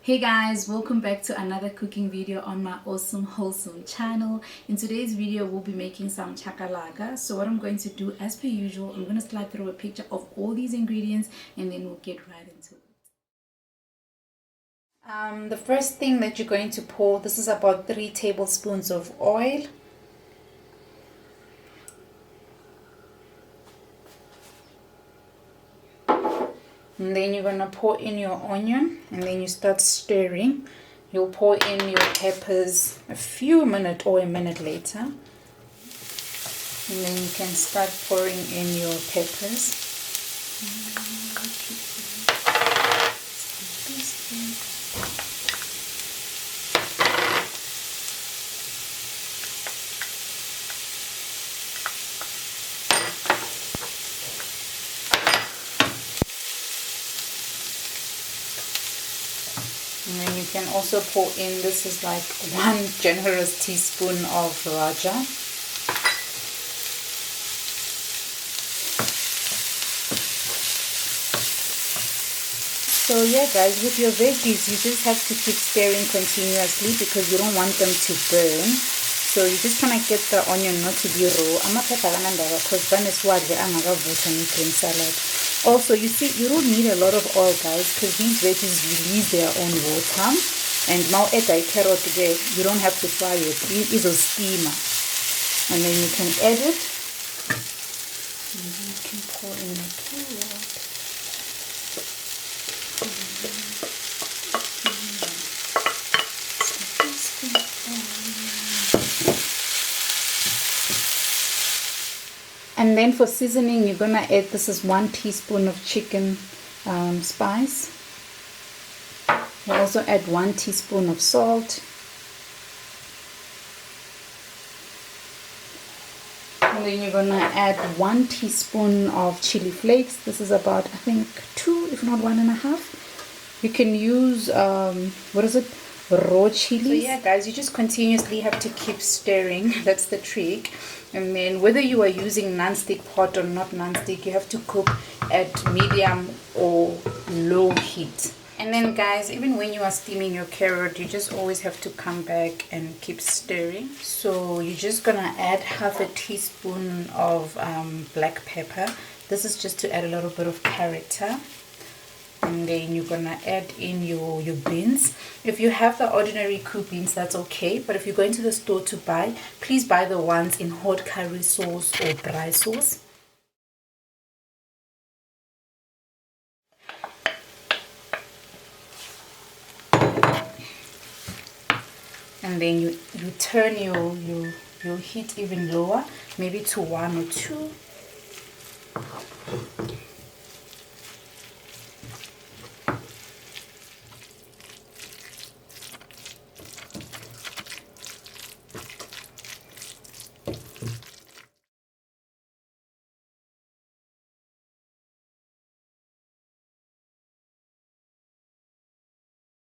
Hey guys, welcome back to another cooking video on my awesome wholesome channel. In today's video we'll be making some chakalaka. So what I'm going to do, as per usual, I'm going to slide through a picture of all these ingredients and then we'll get right into it. The first thing that you're going to pour, this is about 3 tablespoons of oil. And then you're going to pour in your onion and then you start stirring. You'll pour in your peppers a few minutes or a minute later. And then you can start pouring in your peppers. And then you can also pour in, this is like 1 generous teaspoon of raja. So yeah guys, with your veggies you just have to keep stirring continuously because you don't want them to burn. So you're just trying to get the onion not to be raw. I'm not because green salad. Also, you see, you don't need a lot of oil, guys, because these veggies release their own water. And now add the carrot today, you don't have to fry it. It is a steamer. And then you can add it. And you can pour in the carrot. And then for seasoning, you're gonna add, this is 1 teaspoon of chicken spice. You also add 1 teaspoon of salt. And then you're gonna add 1 teaspoon of chili flakes. This is about, I think, 2, if not 1.5. You can use, raw chili. So yeah guys, you just continuously have to keep stirring. That's the trick. And then whether you are using non-stick pot or not non-stick, you have to cook at medium or low heat. And then guys, even when you are steaming your carrot, you just always have to come back and keep stirring. So you're just gonna add half a teaspoon of black pepper. This is just to add a little bit of character. And then you're gonna add in your beans. If you have the ordinary cooked beans, that's okay, but if you're going to the store to buy, please buy the ones in hot curry sauce or dry sauce. And then you turn your heat even lower, maybe to 1 or 2.